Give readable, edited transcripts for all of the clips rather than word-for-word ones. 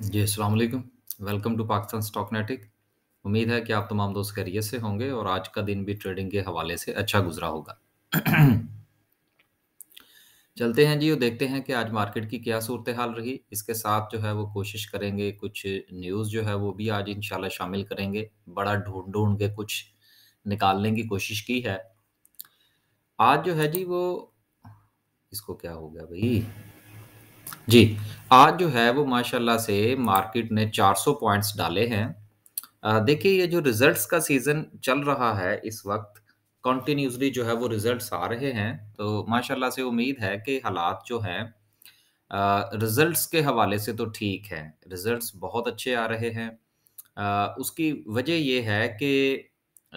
जी, अस्सलाम वालेकुम। Welcome to Pakistan Stocknetic. उम्मीद है कि आप तमाम दोस्त खैरियत से होंगे और आज का दिन भी ट्रेडिंग के हवाले से अच्छा गुज़रा होगा। चलते हैं जी और देखते हैं कि आज मार्केट की क्या सूरत-ए-हाल रही। इसके साथ जो है वो कोशिश करेंगे कुछ न्यूज़ जो है वो भी आज इंशाल्लाह शामिल करेंगे। बड़ा ढूँढ-ढूँढ के कुछ निकालने की कोशिश की है। आज जो है जी वो इसको क्या हो गया भई? जी, आज जो है वो माशाल्लाह से मार्केट ने 400 पॉइंट्स डाले हैं। देखिए ये जो रिज़ल्ट्स का सीज़न चल रहा है इस वक़्त, कंटिन्यूअसली जो है वो रिज़ल्ट्स आ रहे हैं, तो माशाल्लाह से उम्मीद है कि हालात जो हैं रिज़ल्ट्स के हवाले से तो ठीक हैं। रिज़ल्ट्स बहुत अच्छे आ रहे हैं। उसकी वजह ये है कि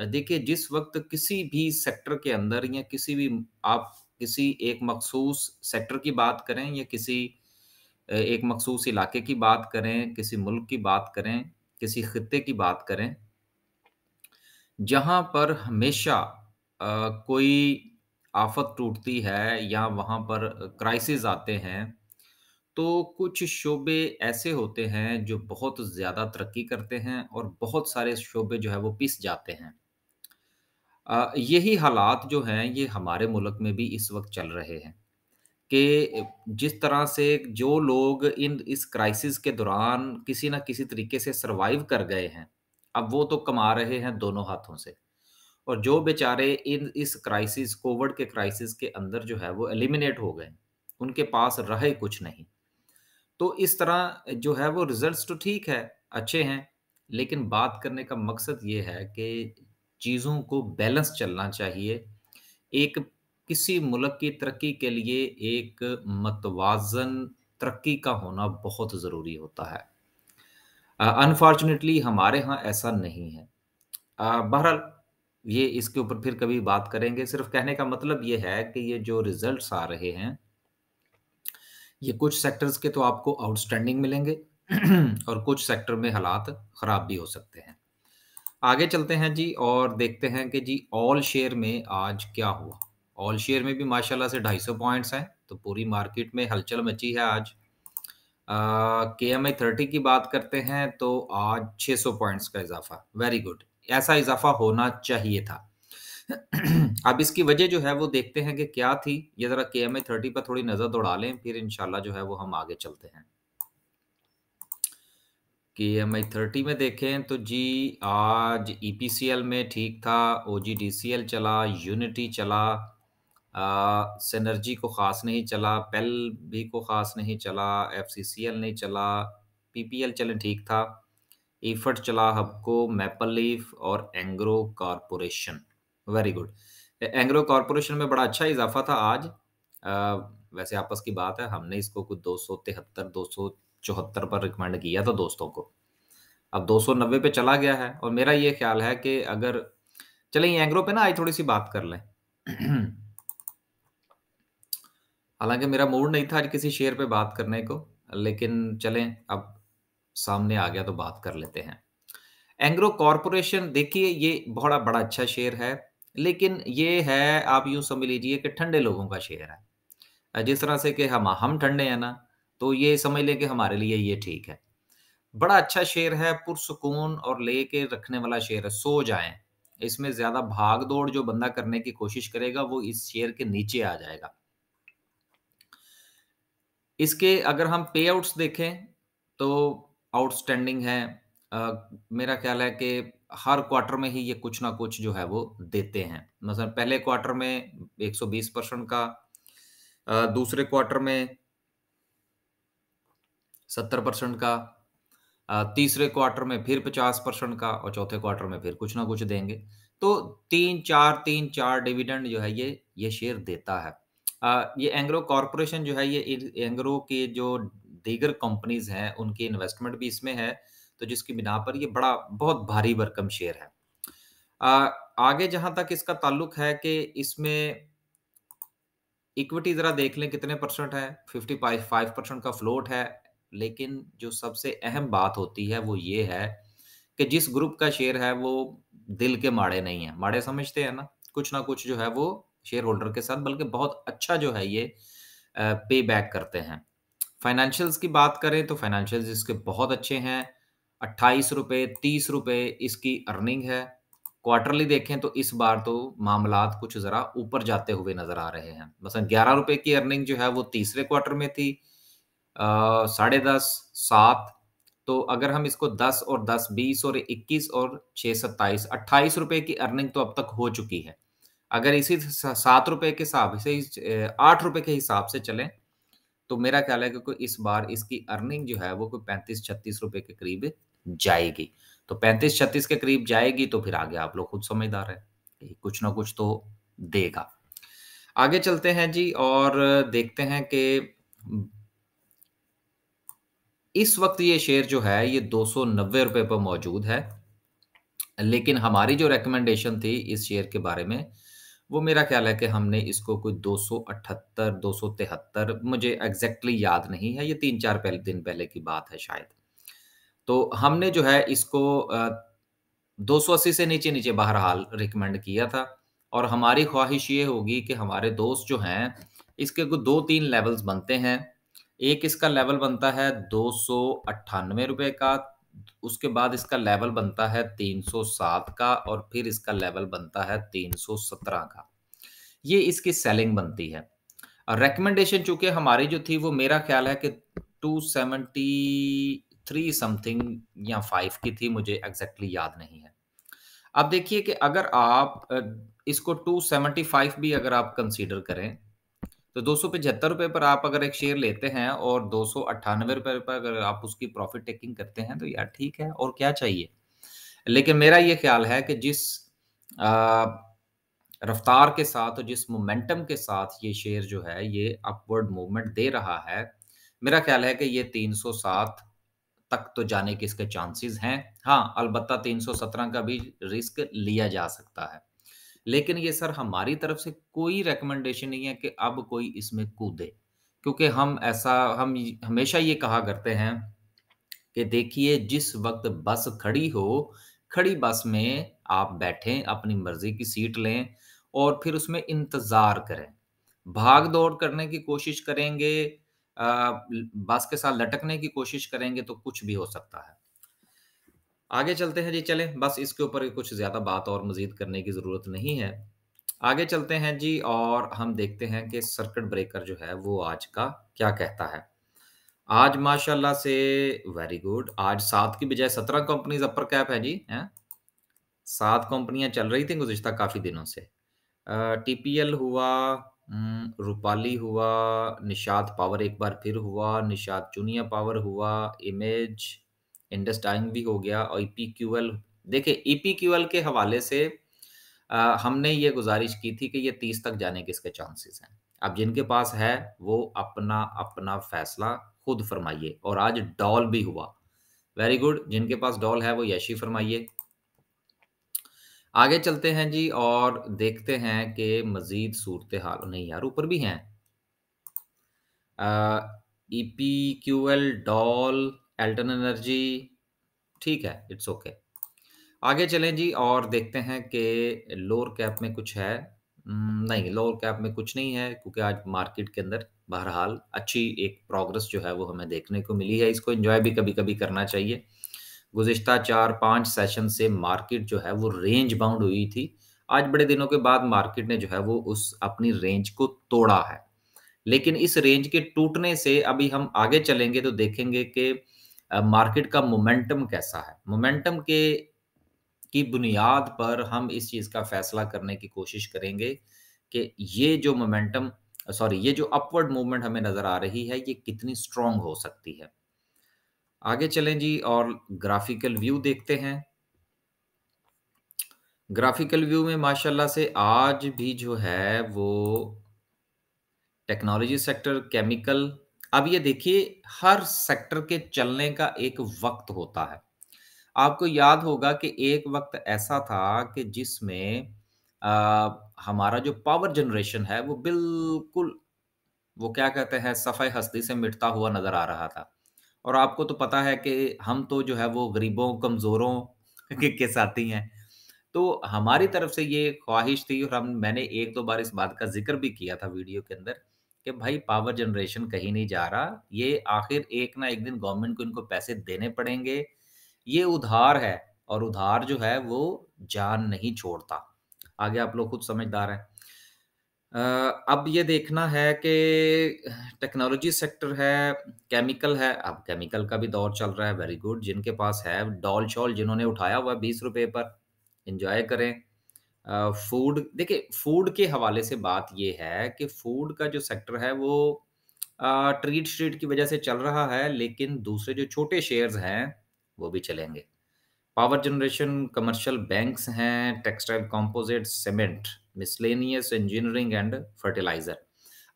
देखिए जिस वक़्त किसी भी सेक्टर के अंदर या किसी भी आप किसी एक मख़सूस सेक्टर की बात करें या किसी एक मख़सूस इलाके की बात करें, किसी मुल्क की बात करें, किसी खित्ते की बात करें, जहाँ पर हमेशा कोई आफ़त टूटती है या वहाँ पर क्राइसिस आते हैं, तो कुछ शोबे ऐसे होते हैं जो बहुत ज़्यादा तरक्की करते हैं और बहुत सारे शोबे जो है वो पिस जाते हैं। यही हालात जो हैं ये हमारे मुल्क में भी इस वक़्त चल रहे हैं कि जिस तरह से जो लोग इन इस क्राइसिस के दौरान किसी न किसी तरीके से सर्वाइव कर गए हैं, अब वो तो कमा रहे हैं दोनों हाथों से। और जो बेचारे इन इस क्राइसिस कोविड के क्राइसिस के अंदर जो है वो एलिमिनेट हो गए, उनके पास रहे कुछ नहीं। तो इस तरह जो है वो रिज़ल्ट्स तो ठीक है, अच्छे हैं, लेकिन बात करने का मकसद ये है कि चीज़ों को बैलेंस चलना चाहिए। एक किसी मुल्क की तरक्की के लिए एक मतवाज़न तरक्की का होना बहुत ज़रूरी होता है। अनफॉर्च्युनेटली हमारे यहाँ ऐसा नहीं है। बहरहाल ये इसके ऊपर फिर कभी बात करेंगे, सिर्फ़ कहने का मतलब ये है कि ये जो रिज़ल्ट्स आ रहे हैं, ये कुछ सेक्टर्स के तो आपको आउटस्टैंडिंग मिलेंगे और कुछ सेक्टर में हालात ख़राब भी हो सकते हैं। आगे चलते हैं जी और देखते हैं कि जी ऑल शेयर में आज क्या हुआ। ऑल शेयर में भी माशाल्लाह से 250 पॉइंट्स हैं, तो पूरी मार्केट में हलचल मची है आज। केएमए 30 की बात करते हैं तो आज 600 पॉइंट्स का इज़ाफ़ा, वेरी गुड। ऐसा इज़ाफ़ा होना चाहिए था। अब इसकी वजह जो है वो देखते हैं कि क्या थी, ये ज़रा केएमए 30 पर थोड़ी नज़र दौड़ा लें, फिर इंशाल्लाह जो है वो हम आगे चलते हैं। केएमआई 30 में देखें तो जी आज ईपीसीएल में ठीक था, ओजीडीसीएल चला, यूनिटी चला, सिनर्जी को ख़ास नहीं चला, पेल भी को ख़ास नहीं चला, एफसीसीएल नहीं चला, पीपीएल चले ठीक था, इफर्ट चला, हबको, मैपल लीफ और Engro corporation. Very good. Engro corporation में बड़ा अच्छा इज़ाफ़ा था आज। वैसे आपस की बात है, हमने इसको कुछ 273, 274 पर रिकमेंड किया था दोस्तों को। अब 290 पे चला गया है और मेरा ये ख़्याल है कि अगर चलें ये एंग्रो पे ना आज थोड़ी-सी बात कर लें। हालाँकि मेरा मूड नहीं था आज किसी शेयर पे बात करने को, लेकिन चलें अब सामने आ गया तो बात कर लेते हैं। एंग्रो कॉर्पोरेशन देखिए ये बड़ा अच्छा शेयर है, लेकिन ये है आप यूँ समझ लीजिए कि ठंडे लोगों का शेयर है। जिस तरह से कि हम ठंडे हैं ना, तो ये समझ लें कि हमारे लिए ये ठीक है। बड़ा अच्छा शेर है, पुरसुकून और लेके रखने वाला शेर है, सो जाएँ। इसमें ज़्यादा भाग-दौड़ जो बंदा करने की कोशिश करेगा, वो इस शेर के नीचे आ जाएगा। इसके अगर हम पेआउट्स देखें, तो आउटस्टैंडिंग है। मेरा ख़्याल है कि हर क्वार्टर में ही ये कुछ ना कुछ जो है वो देते हैं। मसलन पहले क्वार्टर में 120% का दूसरे क्वार्टर में 70% का तीसरे क्वार्टर में फिर 50% का और चौथे क्वार्टर में फिर कुछ ना कुछ देंगे। तो 3-4 डिविडेंड जो है ये शेयर देता है। ये एंग्रो कॉर्पोरेशन जो है ये एंग्रो के जो दीगर कंपनीज़ हैं उनकी इन्वेस्टमेंट भी इसमें है, तो जिसकी बिना पर ये बहुत भारी भरकम शेयर है। अ, आगे जहाँ तक इसका ताल्लुक है कि इसमें इक्विटी ज़रा देख लें कितने परसेंट है, 55% का फ्लोट है, लेकिन जो सबसे अहम बात होती है वो ये है कि जिस ग्रुप का शेयर है वो दिल के माड़े नहीं है। माड़े समझते हैं ना? कुछ ना कुछ जो है वो शेयर होल्डर के साथ बल्कि बहुत अच्छा जो है ये पे बैक करते हैं। फाइनेंशियल्स की बात करें तो फाइनेंशियल्स इसके बहुत अच्छे हैं। ₹28 ₹30 इसकी अर्निंग है। क्वार्टरली देखें तो इस बार तो मामलात कुछ ज़रा ऊपर जाते हुए नज़र आ रहे हैं। मसलन ₹11 की अर्निंग जो है वो तीसरे क्वार्टर में थी। साढ़े 10, 7 तो अगर हम इसको 10 और 10, 20 और 21 और 6, 27, ₹28 की अर्निंग तो अब तक हो चुकी है। अगर इसी स ₹7 के हिसाब से ₹8 के हिसाब से चलें, तो मेरा ख़्याल है कि कोई इस बार इसकी अर्निंग जो है वो कोई ₹35-36 के करीब जाएगी। तो 35-36 के करीब जाएगी तो फिर आगे आप लोग खुद समझदार हैं, कि कुछ ना कुछ तो देगा। आगे चलते हैं जी और देखते हैं कि इस वक़्त ये शेयर जो है ये ₹290 पर मौजूद है। लेकिन हमारी जो रिकमेंडेशन थी इस शेयर के बारे में, वो मेरा ख़्याल है कि हमने इसको कोई 278, 273 मुझे एग्ज़ैक्टली याद नहीं है, ये 3-4 दिन पहले की बात है शायद। तो हमने जो है इसको 280 से नीचे-नीचे बहरहाल रिकमेंड किया था और हमारी ख़्वाहिश ये होगी कि हमारे दोस्त जो हैं, इसके कुछ 2-3 लेवल्स बनते हैं। एक इसका लेवल बनता है ₹298 का, उसके बाद इसका लेवल बनता है 307 का और फिर इसका लेवल बनता है 317 का। ये इसकी सेलिंग बनती है। रिकमेंडेशन चूँकि हमारी जो थी वो मेरा ख़्याल है कि 273 समथिंग या 5 की थी, मुझे एग्ज़ैक्टली याद नहीं है। अब देखिए कि अगर आप इसको 275 भी अगर आप कंसीडर करें, तो ₹275 पर आप अगर एक शेयर लेते हैं और ₹298 पर अगर आप उसकी प्रॉफ़िट टेकिंग करते हैं, तो यार ठीक है और क्या चाहिए? लेकिन मेरा ये ख़्याल है कि जिस अ, रफ़्तार के साथ और जिस मोमेंटम के साथ ये शेयर जो है, ये अपवर्ड मूवमेंट दे रहा है, मेरा ख़्याल है कि ये 307 तक तो जाने के इसके चांसेस हैं। हाँ, अलबत्ता 317 का भी रिस्क लिया जा सकता है। लेकिन ये सर हमारी तरफ से कोई रिकमेंडेशन नहीं है कि अब कोई इसमें कूदे। क्योंकि हम हमेशा ये कहा करते हैं कि देखिए जिस वक़्त बस खड़ी हो, खड़ी बस में आप बैठें, अपनी मर्ज़ी की सीट लें और फिर उसमें इंतज़ार करें। भाग-दौड़ करने की कोशिश करेंगे बस के साथ लटकने की कोशिश करेंगे तो कुछ भी हो सकता है। आगे चलते हैं जी चलें, बस इसके ऊपर कुछ ज़्यादा बात और मज़ीद करने की ज़रूरत नहीं है। आगे चलते हैं जी और हम देखते हैं कि सर्किट ब्रेकर जो है वो आज का क्या कहता है। आज माशाल्लाह से वेरी गुड, आज 7 की बजाय 17 कंपनीज़ अपर कैप है जी, हैं? 7 कंपनियाँ चल रही थी गुज़िश्ता काफ़ी दिनों से। टीपीएल हुआ, रूपाली हुआ, निषाद पावर एक बार फिर हुआ, निषाद जूनियर पावर हुआ, इमेज, इंडस टाइम भी हो गया और ईपीक्यूएल देखिए ईपीक्यूएल के हवाले से हमने ये गुज़ारिश की थी कि ये 30 तक जाने के इसके चांसेस हैं। अब जिनके पास है वो अपना-अपना फ़ैसला खुद फ़रमाइए और आज डॉल भी हुआ। वेरी गुड जिनके पास डॉल है वो यश ही फ़रमाइए। आगे चलते हैं जी और देखते हैं कि मज़ीद सूरत-ए-हाल नहीं यार ऊपर भी हैं। अ, ईपीक्यूएल, डॉल, एल्टन एनर्जी ठीक है, इट्स ओके। आगे चलें जी और देखते हैं कि लोअर कैप में कुछ है। नहीं लोअर कैप में कुछ नहीं है क्योंकि आज मार्केट के अंदर बहरहाल अच्छी एक प्रोग्रेस जो है वो हमें देखने को मिली है। इसको एन्जॉय भी कभी-कभी करना चाहिए। गुज़िश्ता 4-5 सेशन से मार्केट जो है वो रेंज बाउंड हुई थी। आज बड़े दिनों के बाद मार्केट ने जो है वो उस अपनी रेंज को तोड़ा है। लेकिन इस रेंज के टूटने से अभी हम आगे चलेंगे तो देखेंगे कि मार्केट का मोमेंटम कैसा है। मोमेंटम के की बुनियाद पर हम इस चीज़ का फ़ैसला करने की कोशिश करेंगे कि ये जो ये जो अपवर्ड मूवमेंट हमें नज़र आ रही है, ये कितनी स्ट्रॉन्ग हो सकती है। आगे चलें जी और ग्राफ़िकल व्यू देखते हैं। ग्राफ़िकल व्यू में माशाल्लाह से आज भी जो है वो टेक्नोलॉजी सेक्टर, केमिकल अब ये देखिए हर सेक्टर के चलने का एक वक़्त होता है। आपको याद होगा कि एक वक़्त ऐसा था कि जिसमें हमारा जो पावर जनरेशन है वो बिल्कुल वो क्या कहते हैं सफ़ाए हस्ती से मिटता हुआ नज़र आ रहा था। और आपको तो पता है कि हम तो जो है वो गरीबों, कमज़ोरों के साथी हैं। तो हमारी तरफ से ये ख़्वाहिश थी और मैंने 1-2 बार इस बात का ज़िक्र भी किया था वीडियो के अंदर कि भाई पावर जनरेशन कहीं नहीं जा रहा, ये आखिर एक ना एक दिन गवर्नमेंट को इनको पैसे देने पड़ेंगे। ये उधार है और उधार जो है वो जान नहीं छोड़ता। आगे आप लोग खुद समझदार हैं। अ, अब ये देखना है कि टेक्नोलॉजी सेक्टर है, केमिकल है, अब केमिकल का भी दौर चल रहा है, वेरी गुड। जिनके पास है डॉल-शॉल जिन्होंने उठाया हुआ है ₹20 पर, एन्जॉय करें। फूड देखिए, फूड के हवाले से बात ये है कि फूड का जो सेक्टर है वो ट्रीट-श्रीट की वजह से चल रहा है, लेकिन दूसरे जो छोटे शेयर्स हैं, वो भी चलेंगे। पावर जनरेशन, कमर्शियल बैंक्स हैं, textile composites, cement, miscellaneous engineering and fertiliser.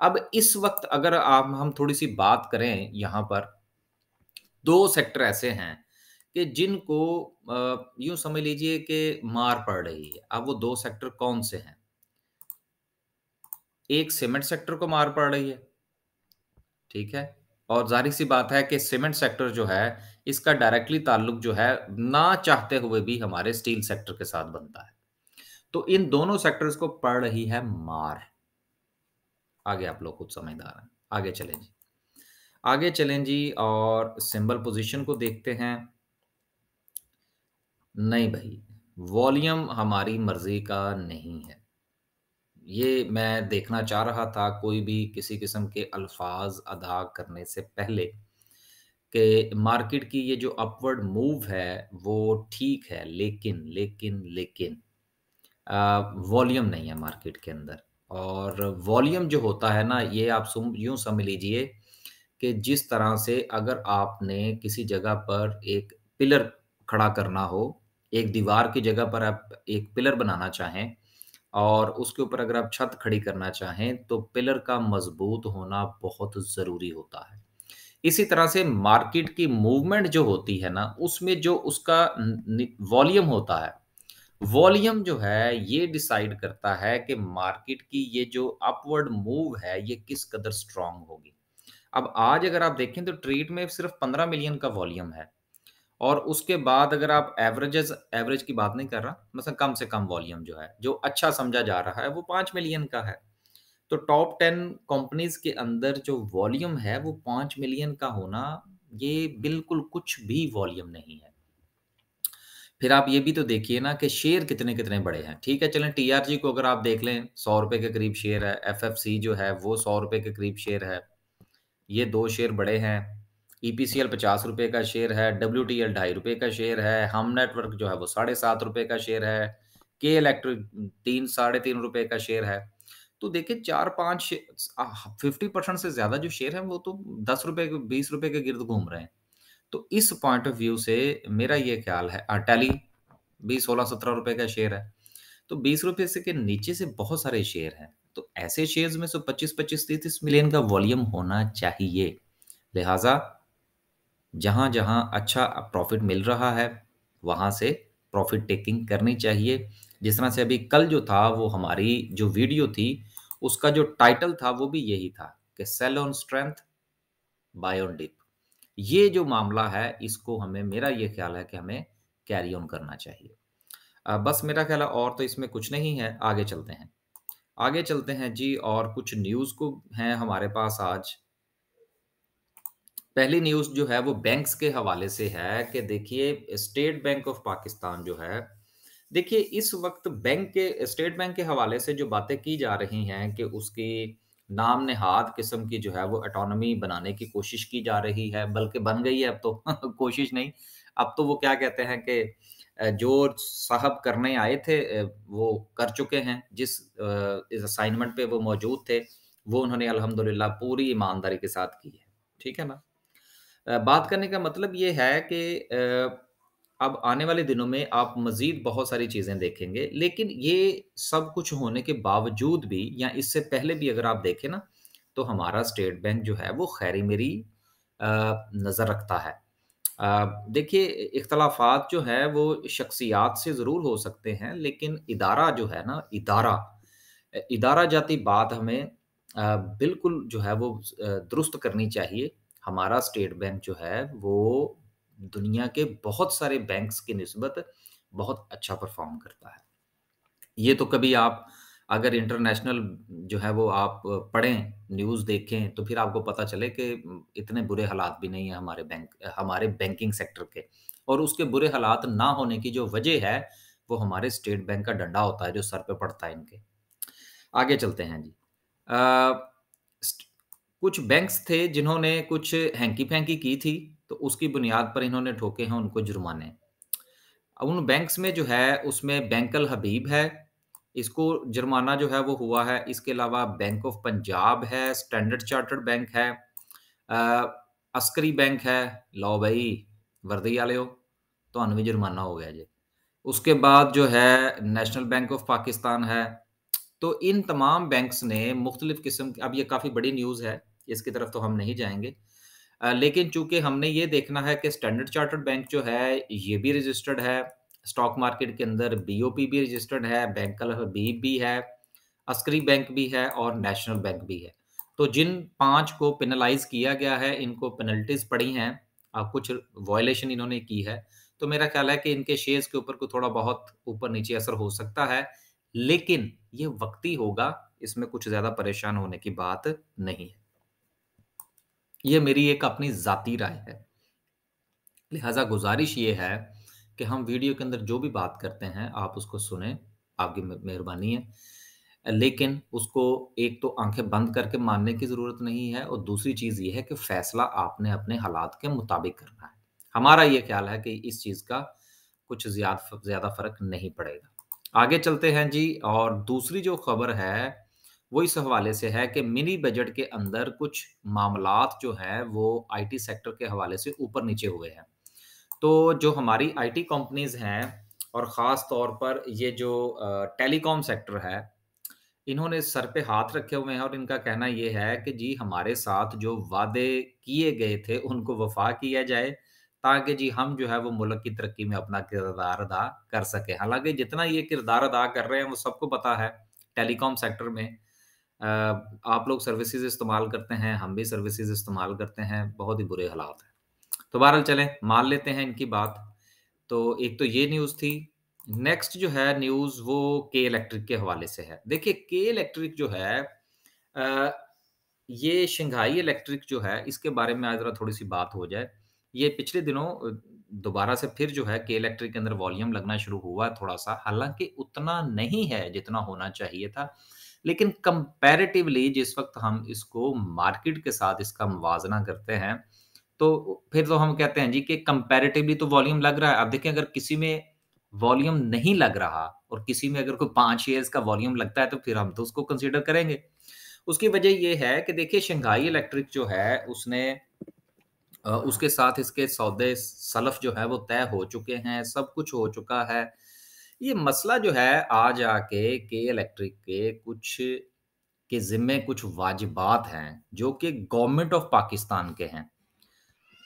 अब इस वक़्त अगर आप हम थोड़ी-सी बात करें यहाँ पर, 2 सेक्टर ऐसे हैं कि जिनको यूँ समझ लीजिए कि मार पड़ रही है। अब वो 2 सेक्टर कौन-से हैं? एक सीमेंट सेक्टर को मार पड़ रही है, ठीक है? और ज़ाहिर-सी बात है कि सीमेंट सेक्टर जो है, इसका डायरेक्टली ताल्लुक जो है, ना चाहते हुए भी हमारे स्टील सेक्टर के साथ बनता है। तो इन दोनों सेक्टर्स को पड़ रही है मार। आगे आप लोग खुद समझदार हैं। आगे चलें जी। आगे चलें जी और सिंबल पोज़ीशन को देखते हैं। नहीं भई, वॉल्यूम हमारी मर्ज़ी का नहीं है। ये मैं देखना चाह रहा था कोई भी किसी किस्म के अल्फ़ाज़ अदा करने से पहले कि मार्केट की ये जो अपवर्ड मूव है, वो ठीक है, लेकिन वॉल्यूम नहीं है मार्केट के अंदर। और वॉल्यूम जो होता है ना, ये आप यूँ समझ लीजिए कि जिस तरह से अगर आपने किसी जगह पर एक पिलर खड़ा करना हो, एक दीवार की जगह पर आप एक पिलर बनाना चाहें और उसके ऊपर अगर आप छत खड़ी करना चाहें, तो पिलर का मज़बूत होना बहुत ज़रूरी होता है। इसी तरह से मार्केट की मूवमेंट जो होती है ना, उसमें जो उसका वॉल्यूम होता है, वॉल्यूम जो है ये डिसाइड करता है कि मार्केट की ये जो अपवर्ड मूव है, ये किस कदर स्ट्रॉन्ग होगी। अब आज अगर आप देखें तो ट्रेड में सिर्फ 15 मिलियन का वॉल्यूम है और उसके बाद अगर आप एवरेज की बात नहीं कर रहा, मतलब कम से कम वॉल्यूम जो है, जो अच्छा समझा जा रहा है, वो 5 मिलियन का है। तो टॉप 10 कंपनीज़ के अंदर जो वॉल्यूम है, वो 5 मिलियन का होना, ये बिल्कुल कुछ भी वॉल्यूम नहीं है। फिर आप ये भी तो देखिए ना कि शेयर कितने-कितने बड़े हैं। ठीक है, चलें टीआरजी को अगर आप देख लें, ₹100 के करीब शेयर है, एफएफसी जो है, वो ₹100 के करीब शेयर है। ये 2 शेयर बड़े हैं। ईपीसीएल ₹50 का शेयर है, डब्ल्यूटीएल ₹2.5 का शेयर है, हम नेटवर्क जो है वो ₹7.5 का शेयर है, के इलेक्ट्रिक 3 साढ़े ₹3 का शेयर है। तो देखिए 4-5 50% से ज़्यादा जो शेयर हैं वो तो ₹10 के ₹20 के गिर्द घूम रहे हैं। तो इस पॉइंट ऑफ व्यू से मेरा ये ख्याल है टेली भी 16-17 का शेयर है। तो ₹20 से के नीचे से बहुत सारे शेयर हैं। तो ऐसे शेयर्स में से 25-25, 30-30 मिलियन का वॉल्यूम होना चाहिए। लिहाज़ा जहाँ-जहाँ अच्छा प्रॉफ़िट मिल रहा है, वहाँ से प्रॉफ़िट टेकिंग करनी चाहिए। जिस तरह से अभी कल जो था वो हमारी जो वीडियो थी, उसका जो टाइटल था वो भी यही था कि sell on strength, buy on dip. ये जो मामला है इसको हमें मेरा ये ख़्याल है कि हमें कैरी ऑन करना चाहिए। बस मेरा ख़्याल है और तो इसमें कुछ नहीं है, आगे चलते हैं। आगे चलते हैं जी और कुछ न्यूज़ को हैं हमारे पास आज। पहली न्यूज़ जो है वो बैंक्स के हवाले से है कि देखिए स्टेट बैंक ऑफ पाकिस्तान जो है, देखिए इस वक़्त स्टेट बैंक के हवाले से जो बातें की जा रही हैं कि उसकी नाम नेहाद किस्म की जो है वो ऑटोनॉमी बनाने की कोशिश की जा रही है, बल्कि बन गई है अब तो कोशिश नहीं, अब तो वो क्या कहते हैं कि जो साहब करने आए थे वो कर चुके हैं, इस असाइनमेंट पे वो मौजूद थे, वो उन्होंने अल्हम्दुलिल्लाह पूरी ईमानदारी के साथ की है। ठीक है ना? बात करने का मतलब ये है कि अब आने वाले दिनों में आप मज़ीद बहुत सारी चीज़ें देखेंगे, लेकिन ये सब कुछ होने के बावजूद भी या इससे पहले भी अगर आप देखें ना, तो हमारा स्टेट बैंक जो है वो खैर-ई-मेरी अ, नज़र रखता है। देखिए इख्तलाफ़ात जो है वो शख्सियात से ज़रूर हो सकते हैं, लेकिन इदारा जो है ना, इदारा जाती बात हमें बिल्कुल जो है वो दुरुस्त करनी चाहिए। हमारा स्टेट बैंक जो है वो दुनिया के बहुत सारे बैंक्स की निस्बत बहुत अच्छा परफ़ॉर्म करता है। ये तो कभी आप अगर इंटरनेशनल जो है वो आप पढ़ें, न्यूज़ देखें, तो फिर आपको पता चले कि इतने बुरे हालात भी नहीं हैं हमारे बैंकिंग सेक्टर के। और उसके बुरे हालात ना होने की जो वजह है, वो हमारे स्टेट बैंक का डंडा होता है जो सर पे पड़ता है इनके। आगे चलते हैं जी। अ, स्ट कुछ बैंक्स थे जिन्होंने कुछ हैंकी-पैंकी की थी, तो उसकी बुनियाद पर इन्होंने ठोके हैं उनको जुर्माने। उन बैंक्स में जो है उसमें बैंक अल हबीब है, इसको जुर्माना जो है वो हुआ है। इसके अलावा बैंक ऑफ पंजाब है, स्टैंडर्ड चार्टर्ड बैंक है, अस्करी बैंक है, लो भई वर्दी आलियो ਤੁਹਾਨੂੰ भी जुर्माना हो गया जी। उसके बाद जो है नेशनल बैंक ऑफ पाकिस्तान है। तो इन तमाम बैंक्स ने मुख्तलिफ़ किस्म की अब ये काफ़ी बड़ी न्यूज़ है, इसकी तरफ तो हम नहीं जाएँगे। लेकिन चूँकि हमने ये देखना है कि स्टैंडर्ड चार्टर्ड बैंक जो है, ये भी रजिस्टर्ड है, स्टॉक मार्केट के अंदर बीओपी भी रजिस्टर्ड है, बैंक अल हबीब भी है, अस्करी बैंक भी है और नेशनल बैंक भी है। तो जिन 5 को पेनलाइज़ किया गया है, इनको पेनल्टीज़ पड़ी हैं, कुछ वायलेशन इन्होंने की है, तो मेरा ख़्याल है कि इनके शेयर्स के ऊपर कोई थोड़ा-बहुत ऊपर-नीचे असर हो सकता है, लेकिन ये वक़्ती होगा, इसमें कुछ ज़्यादा परेशान होने की बात नहीं है। ये मेरी एक अपनी ज़ाती राय है। लिहाज़ा गुज़ारिश ये है कि हम वीडियो के अंदर जो भी बात करते हैं, आप उसको सुनें, आपकी मेहरबानी है। लेकिन उसको एक तो आँखें बंद करके मानने की ज़रूरत नहीं है और दूसरी चीज़ ये है कि फ़ैसला आपने अपने हालात के मुताबिक करना है। हमारा ये ख़्याल है कि इस चीज़ का कुछ ज़्यादा फ़र्क नहीं पड़ेगा। आगे चलते हैं जी और दूसरी जो ख़बर है, वो इस हवाले से है कि मिनी बजट के अंदर कुछ मामलात जो हैं, वो आईटी सेक्टर के हवाले से ऊपर-नीचे हुए हैं। तो जो हमारी आईटी कंपनीज़ हैं और ख़ास तौर पर ये जो टेलीकॉम सेक्टर है, इन्होंने सर पे हाथ रखे हुए हैं और इनका कहना ये है कि जी हमारे साथ जो वादे किए गए थे, उनको वफ़ा किया जाए, ताकि जी हम जो है वो मुल्क की तरक्की में अपना किरदार अदा कर सकें। हालाँकि जितना ये किरदार अदा कर रहे हैं, वो सबको पता है, टेलीकॉम सेक्टर में आप लोग सर्विसेज़ इस्तेमाल करते हैं, हम भी सर्विसेज़ इस्तेमाल करते हैं, बहुत ही बुरे हालात हैं। तो बहरहाल चलें, मान लेते हैं इनकी बात। तो एक तो ये न्यूज़ थी। नेक्स्ट जो है न्यूज़ वो के इलेक्ट्रिक के हवाले से है। देखिए के इलेक्ट्रिक जो है अ, ये शंघाई इलेक्ट्रिक जो है इसके बारे में आज ज़रा थोड़ी-सी बात हो जाए। ये पिछले दिनों दोबारा से फिर जो है के इलेक्ट्रिक के अंदर वॉल्यूम लगना शुरू हुआ है थोड़ा-सा। हालाँकि उतना नहीं है जितना होना चाहिए था। लेकिन कंपैरेटिवली जिस वक़्त हम इसको मार्केट के साथ इसका मुवाज़ना करते हैं तो फिर तो हम कहते हैं जी कि कंपैरेटिवली तो वॉल्यूम लग रहा है। अब देखिए अगर किसी में वॉल्यूम नहीं लग रहा और किसी में अगर कोई 5 शेयर्स का वॉल्यूम लगता है तो फिर हम तो उसको कंसीडर करेंगे। उसकी वजह ये है कि देखिए शंघाई इलेक्ट्रिक जो है उसने उसके साथ इसके सौदे सलफ़ जो है वो तय हो चुके हैं, सब कुछ हो चुका है। ये मसला जो है आ जाके के इलेक्ट्रिक के कुछ के ज़िम्मे कुछ वाजिबात हैं, जो कि गवर्नमेंट ऑफ पाकिस्तान के हैं।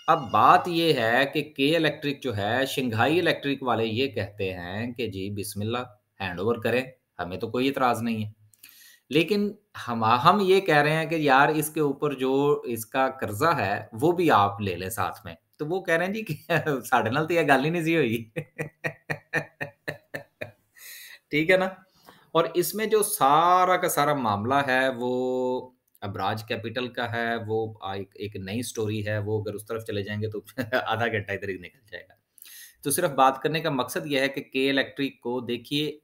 अब बात ये है कि के इलेक्ट्रिक जो है, शंघाई इलेक्ट्रिक वाले ये कहते हैं कि जी बिस्मिल्लाह हैंडओवर करें, हमें तो कोई इतराज़ नहीं है। लेकिन हम ये कह रहे हैं कि यार इसके ऊपर जो इसका कर्ज़ा है, वो भी आप ले लें साथ में। तो वो कह रहे हैं जी कि साढ़े नाल तो ये गल ही नहीं सी हुई। ठीक है ना? और इसमें जो सारा का सारा मामला है वो अबराज कैपिटल का है, वो एक एक नई स्टोरी है, वो अगर उस तरफ चले जाएँगे तो आधा घंटा इधर ही निकल जाएगा। तो सिर्फ़ बात करने का मकसद ये है कि के इलेक्ट्रिक को देखिए,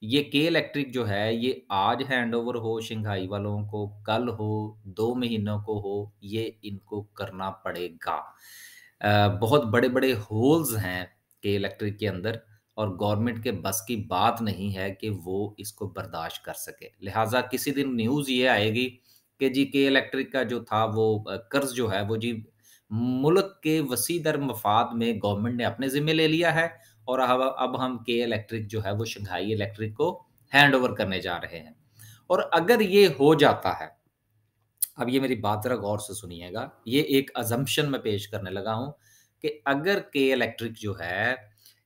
ये के इलेक्ट्रिक जो है ये आज हैंडओवर हो शंघाई वालों को, कल हो, 2 महीनों को हो, ये इनको करना पड़ेगा। बहुत बड़े-बड़े होल्स हैं के इलेक्ट्रिक के अंदर और गवर्नमेंट के बस की बात नहीं है कि वो इसको बर्दाश्त कर सके। लिहाज़ा किसी दिन न्यूज़ ये आएगी कि जी के इलेक्ट्रिक का जो था वो कर्ज़ जो है वो जी मुल्क के वसी दर मफ़ाद में गवर्नमेंट ने अपने ज़िम्मे ले लिया है और अब हम के इलेक्ट्रिक जो है वो शंघाई इलेक्ट्रिक को हैंडओवर करने जा रहे हैं। और अगर ये हो जाता है, अब ये मेरी बात ज़रा गौर से सुनिएगा, ये एक असम्पशन मैं पेश करने लगा हूँ कि अगर के इलेक्ट्रिक जो है,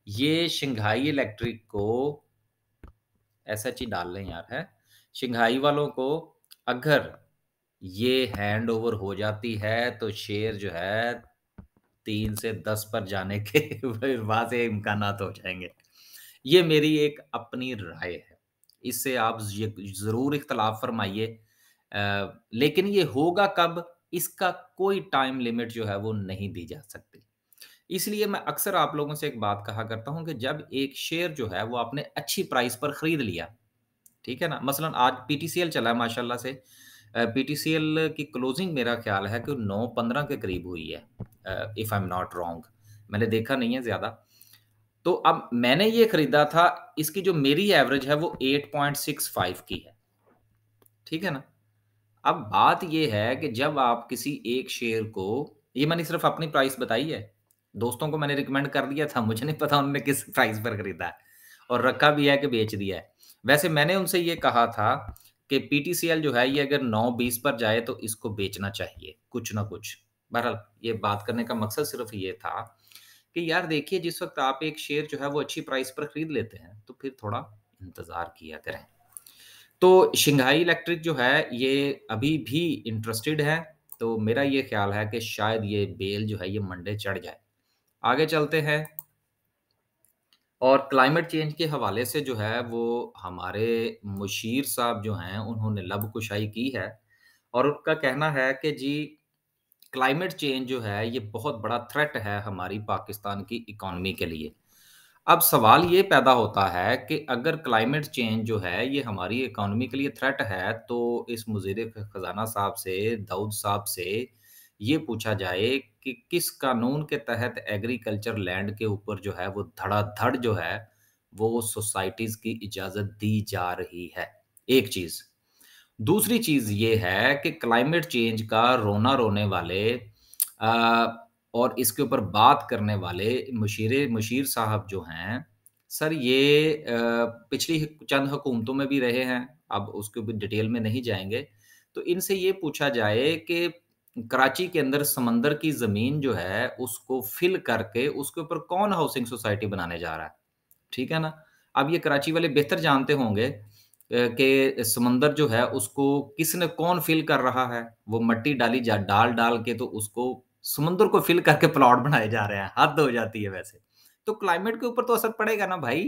ये शंघाई इलेक्ट्रिक को एसएच ही डाल लें यार, हैं? शंघाई वालों को अगर ये हैंडओवर हो जाती है, तो शेयर जो है 3 से 10 पर जाने के फिर वहाँ से इम्कानात हो जाएँगे। ये मेरी एक अपनी राय है। इससे आप य ज़रूर इख्तिलाफ़ फ़रमाइए। लेकिन ये होगा कब, इसका कोई टाइम लिमिट जो है वो नहीं दी जा सकती। इसलिए मैं अक्सर आप लोगों से एक बात कहा करता हूँ कि जब एक शेयर जो है वो आपने अच्छी प्राइस पर खरीद लिया, ठीक है ना? मसलन आज पीटीसीएल चला है माशाल्लाह से। पीटीसीएल की क्लोजिंग मेरा ख़्याल है कि 9.15 के करीब हुई है, if I am not wrong. मैंने देखा नहीं है ज़्यादा। तो अब मैंने ये खरीदा था, इसकी जो मेरी एवरेज है वो 8.65 की है, ठीक है ना? अब बात ये है कि जब आप किसी एक शेयर को, ये मैंने सिर्फ़ अपनी प्राइस बताई है, दोस्तों को मैंने रिकमेंड कर दिया था, मुझे नहीं पता उन्होंने किस प्राइस पर खरीदा है और रखा भी है कि बेच दिया है। वैसे मैंने उनसे ये कहा था कि पीटीसीएल जो है ये अगर 9.20 पर जाए तो इसको बेचना चाहिए, कुछ ना कुछ। बहरहाल ये बात करने का मकसद सिर्फ़ ये था कि यार देखिए, जिस वक़्त आप एक शेयर जो है वो अच्छी प्राइस पर खरीद लेते हैं, तो फिर थोड़ा इंतज़ार किया करें। तो शंघाई इलेक्ट्रिक जो है ये अभी भी इंटरेस्टेड है, तो मेरा ये ख़्याल है कि शायद ये बेल जो है ये मंडे चढ़ जाए। आगे चलते हैं और क्लाइमेट चेंज के हवाले से जो है वो हमारे मुशीर साहब जो हैं उन्होंने लबकुशाई की है और उनका कहना है कि जी क्लाइमेट चेंज जो है ये बहुत बड़ा थ्रेट है हमारी पाकिस्तान की इकॉनमी के लिए। अब सवाल ये पैदा होता है कि अगर क्लाइमेट चेंज जो है ये हमारी इकॉनमी के लिए थ्रेट है, तो इस मुज़ीर ख़ज़ाना साहब से, दाऊद साहब से ये पूछा जाए कि किस कानून के तहत एग्रीकल्चर लैंड के ऊपर जो है वो धड़ाधड़ जो है वो सोसाइटीज़ की इजाज़त दी जा रही है, एक चीज़। दूसरी चीज़ ये है कि क्लाइमेट चेंज का रोना रोने वाले और इसके ऊपर बात करने वाले मुशीर साहब जो हैं, सर ये पिछली चंद हुकूमतों में भी रहे हैं, अब उसके ऊपर डिटेल में नहीं जाएँगे। तो इनसे ये पूछा जाए कि कराची के अंदर समंदर की ज़मीन जो है, उसको फ़िल करके उसके ऊपर कौन हाउसिंग सोसाइटी बनाने जा रहा है? ठीक है ना? अब ये कराची वाले बेहतर जानते होंगे कि समंदर जो है उसको किसने कौन फ़िल कर रहा है। वो मट्टी डाल-डाल के तो उसको समुद्र को फ़िल करके प्लॉट बनाए जा रहे हैं, हद हो जाती है वैसे। तो क्लाइमेट के ऊपर तो असर पड़ेगा ना भाई।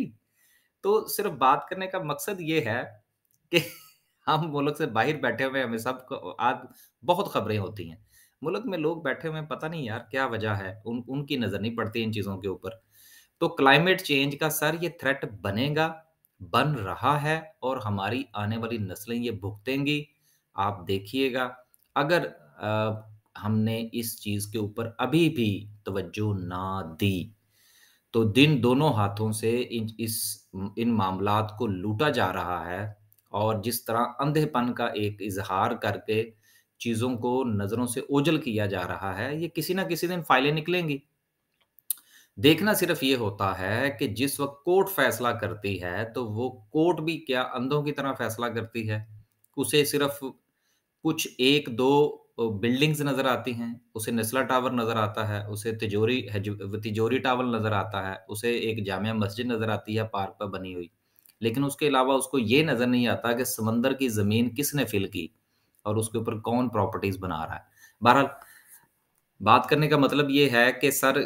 तो सिर्फ़ बात करने का मकसद ये है कि हम मुल्क से बाहर बैठे हुए हमें सबको आज बहुत खबरें होती हैं। मुल्क में लोग बैठे हुए हैं, पता नहीं यार क्या वजह है, उनकी नज़र नहीं पड़ती इन चीज़ों के ऊपर। तो क्लाइमेट चेंज का सर ये थ्रेट बनेगा, बन रहा है और हमारी आने वाली नस्लें ये भुगतेंगी। आप देखिएगा अगर हमने इस चीज़ के ऊपर अभी भी तवज्जो ना दी, तो दिन दोनों हाथों से इन मामलात को लूटा जा रहा है और जिस तरह अंधेपन का एक इज़हार करके चीज़ों को नज़रों से ओझल किया जा रहा है, ये किसी न किसी दिन फाइलें निकलेंगी। देखना सिर्फ ये होता है कि जिस वक़्त कोर्ट फ़ैसला करती है, तो वो कोर्ट भी क्या अंधों की तरह फ़ैसला करती है। उसे सिर्फ कुछ 1-2 बिल्डिंग्स नज़र आती हैं, उसे निचला टावर नज़र आता है, उसे तिजोरी टावर नज़र आता है, उसे एक जामिया मस्जिद नज़र आती है पार्क पे बनी हुई। लेकिन उसके अलावा उसको ये नज़र नहीं आता कि समंदर की ज़मीन किसने फ़िल की और उसके ऊपर कौन प्रॉपर्टीज़ बना रहा है। बहरहाल बात करने का मतलब ये है कि सर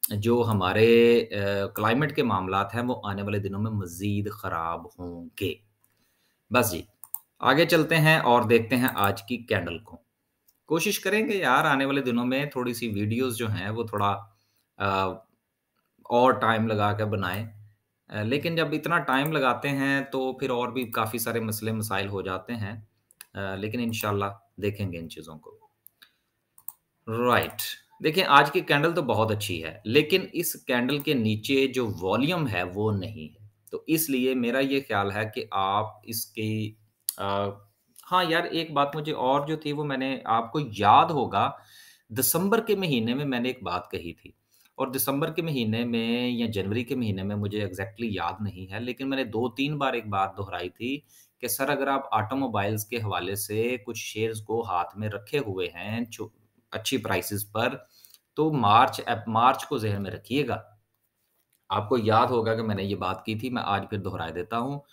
जो हमारे क्लाइमेट के मामलात हैं, वो आने वाले दिनों में मज़ीद ख़राब होंगे। बस जी, आगे चलते हैं और देखते हैं आज की कैंडल को। कोशिश करेंगे यार आने वाले दिनों में थोड़ी-सी वीडियोज़ जो हैं, वो थोड़ा अ, और टाइम लगा के बनाएँ। लेकिन जब इतना टाइम लगाते हैं, तो फिर और भी काफ़ी सारे मसले-मसाइल हो जाते हैं। लेकिन इंशाअल्लाह देखेंगे इन चीज़ों को। राइट। देखिए, आज की कैंडल तो बहुत अच्छी है, लेकिन इस कैंडल के नीचे जो वॉल्यूम है, वो नहीं है। तो इसलिए मेरा ये ख़्याल है कि आप इसकी अ, हाँ यार, एक बात मुझे और जो थी, वो मैंने आपको याद होगा, दिसंबर के महीने में मैंने एक बात कही थी और दिसंबर के महीने में या जनवरी के महीने में, मुझे एग्ज़ैक्टली याद नहीं है, लेकिन मैंने 2-3 बार एक बात दोहराई थी कि सर अगर आप ऑटोमोबाइल्स के हवाले से कुछ शेयर्स को हाथ में रखे हुए हैं, जो अच्छी प्राइसेज़ पर, तो मार्च को ज़हन में रखिएगा। आपको याद होगा कि मैंने ये बात की थी, मैं आज फिर दोहरा देता हूँ।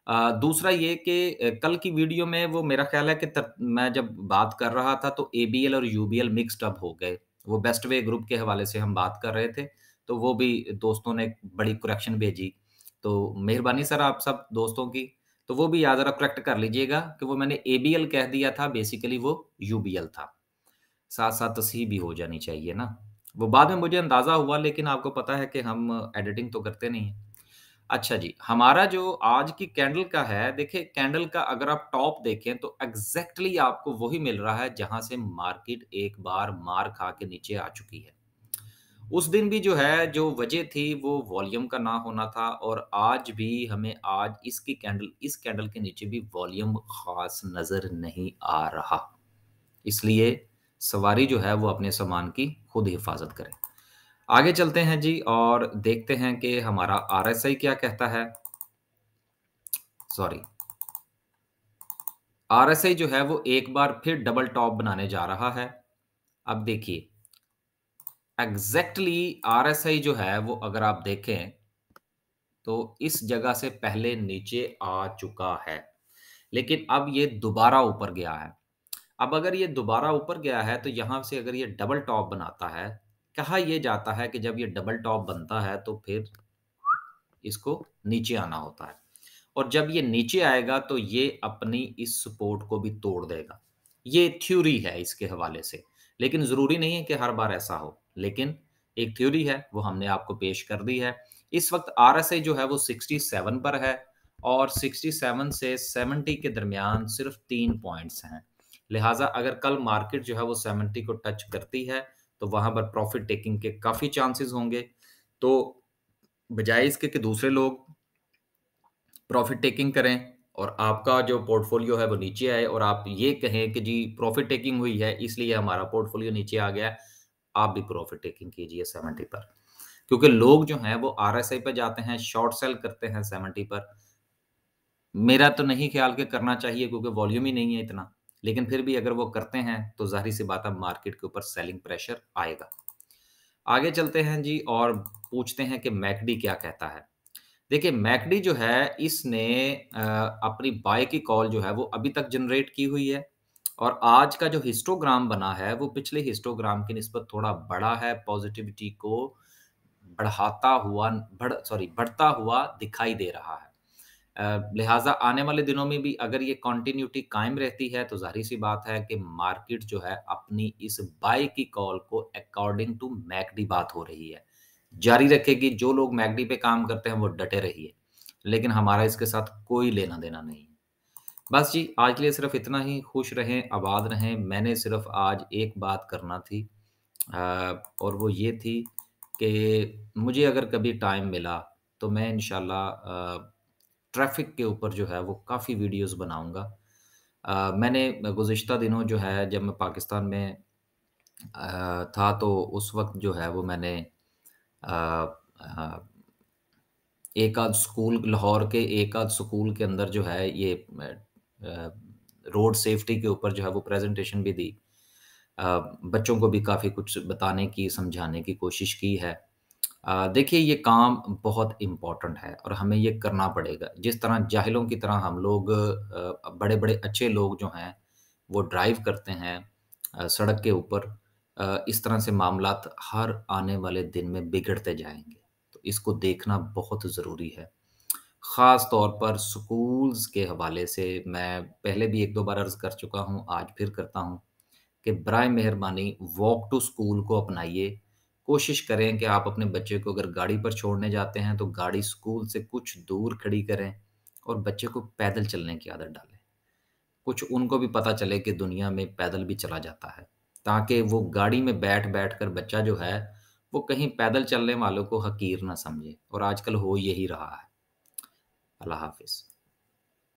दूसरा ये कि कल की वीडियो में वो मेरा ख़्याल है कि मैं जब बात कर रहा था तो एबीएल और यूबीएल मिक्स्ड अप हो गए। वो बेस्ट वे ग्रुप के हवाले से हम बात कर रहे थे, तो वो भी दोस्तों ने बड़ी करेक्शन भेजी। तो मेहरबानी सर आप सब दोस्तों की। तो वो भी याद ज़रा करेक्ट कर लीजिएगा कि वो मैंने एबीएल कह दिया था, बेसिकली वो यूबीएल था। साथ-साथ तस्हीह भी हो जानी चाहिए ना। वो बाद में मुझे अंदाज़ा हुआ, लेकिन आपको पता है कि हम एडिटिंग तो करते नहीं हैं। अच्छा जी, हमारा जो आज की कैंडल का है, देखिए कैंडल का अगर आप टॉप देखें तो एग्ज़ैक्टली आपको वही मिल रहा है जहाँ से मार्केट एक बार मार खा के नीचे आ चुकी है। उस दिन भी जो है, जो वजह थी वो वॉल्यूम का ना होना था, और आज भी हमें आज इस कैंडल के नीचे भी वॉल्यूम ख़ास नज़र नहीं आ रहा। इसलिए सवारी जो है वो अपने सामान की खुद हिफ़ाज़त करें। आगे चलते हैं जी और देखते हैं कि हमारा आरएसआई क्या कहता है। सॉरी, आरएसआई जो है वो एक बार फिर डबल टॉप बनाने जा रहा है। अब देखिए, एग्ज़ैक्टली आरएसआई जो है वो अगर आप देखें तो इस जगह से पहले नीचे आ चुका है, लेकिन अब ये दोबारा ऊपर गया है। अब अगर ये दोबारा ऊपर गया है तो यहाँ से अगर ये डबल टॉप बनाता है, कहा ये जाता है कि जब ये डबल टॉप बनता है तो फिर इसको नीचे आना होता है, और जब ये नीचे आएगा तो ये अपनी इस सपोर्ट को भी तोड़ देगा। ये थ्योरी है इसके हवाले से, लेकिन ज़रूरी नहीं है कि हर बार ऐसा हो, लेकिन एक थ्योरी है वो हमने आपको पेश कर दी है। इस वक़्त आरएसआई जो है वो 67 पर है, और 67 से 70 के दरमियान सिर्फ़ 3 पॉइंट्स हैं। लिहाज़ा अगर कल मार्केट जो है वो 70 को टच करती है, तो वहाँ पर प्रॉफ़िट टेकिंग के काफ़ी चांसेस होंगे। तो बजाए इसके कि दूसरे लोग प्रॉफ़िट टेकिंग करें और आपका जो पोर्टफ़ोलियो है वो नीचे आए, और आप ये कहें कि जी प्रॉफ़िट टेकिंग हुई है इसलिए हमारा पोर्टफ़ोलियो नीचे आ गया है, आप भी प्रॉफ़िट टेकिंग कीजिए 70 पर। क्योंकि लोग जो हैं वो आरएसआई पे जाते हैं, शॉर्ट सेल करते हैं 70 पर। मेरा तो नहीं ख़्याल कि करना चाहिए क्योंकि वॉल्यूम ही नहीं है इतना। लेकिन फिर भी अगर वो करते हैं तो ज़ाहिर-सी बात है मार्केट के ऊपर सेलिंग प्रेशर आएगा। आगे चलते हैं जी और पूछते हैं कि मैकडी क्या कहता है? देखिए मैकडी जो है इसने अपनी बाय की कॉल जो है वो अभी तक जनरेट की हुई है, और आज का जो हिस्टोग्राम बना है वो पिछले हिस्टोग्राम की निस्बत थोड़ा बड़ा है, पॉजिटिविटी को बढ़ता हुआ दिखाई दे रहा है। लिहाज़ा आने वाले दिनों में भी अगर ये कंटिन्यूटी कायम रहती है तो ज़ाहिर-सी बात है कि मार्केट जो है अपनी इस बाय की कॉल को अकॉर्डिंग टू मैकडी बात हो रही है, जारी रखेगी। जो लोग मैकडी पे काम करते हैं वो डटे रहिए, लेकिन हमारा इसके साथ कोई लेना-देना नहीं है। बस जी, आज के लिए सिर्फ़ इतना ही। खुश रहें, आबाद रहें। मैंने सिर्फ़ आज एक बात करना थी, और वो ये थी कि मुझे अगर कभी टाइम मिला तो मैं इंशाल्लाह ट्रैफ़िक के ऊपर जो है वो काफ़ी वीडियोज़ बनाऊँगा। मैंने गुज़िश्ता दिनों जो है जब मैं पाकिस्तान में था तो उस वक़्त जो है वो मैंने अ अ, एक आध स्कूल लाहौर के एक आध स्कूल के अंदर जो है ये रोड सेफ्टी के ऊपर जो है वो प्रेज़ेंटेशन भी दी। अ, बच्चों को भी काफ़ी कुछ बताने की, समझाने की कोशिश की है। देखिए ये काम बहुत इम्पोर्टेंट है और हमें ये करना पड़ेगा। जिस तरह जाहिलों की तरह हम लोग बड़े-बड़े अच्छे लोग जो हैं, वो ड्राइव करते हैं सड़क के ऊपर, इस तरह से मामलात हर आने वाले दिन में बिगड़ते जाएँगे। तो इसको देखना बहुत ज़रूरी है। ख़ास तौर पर स्कूल्स के हवाले से मैं पहले भी 1-2 बार अर्ज़ कर चुका हूँ, आज फिर करता हूँ कि बराए मेहरबानी वॉक टू स्कूल को अपनाइए। कोशिश करें कि आप अपने बच्चे को अगर गाड़ी पर छोड़ने जाते हैं, तो गाड़ी स्कूल से कुछ दूर खड़ी करें और बच्चे को पैदल चलने की आदत डालें। कुछ उनको भी पता चले कि दुनिया में पैदल भी चला जाता है, ताकि वो गाड़ी में बैठ-बैठ कर बच्चा जो है, वो कहीं पैदल चलने वालों को हकीर ना समझे, और आजकल हो यही रहा है। अल्लाह हाफ़िज़।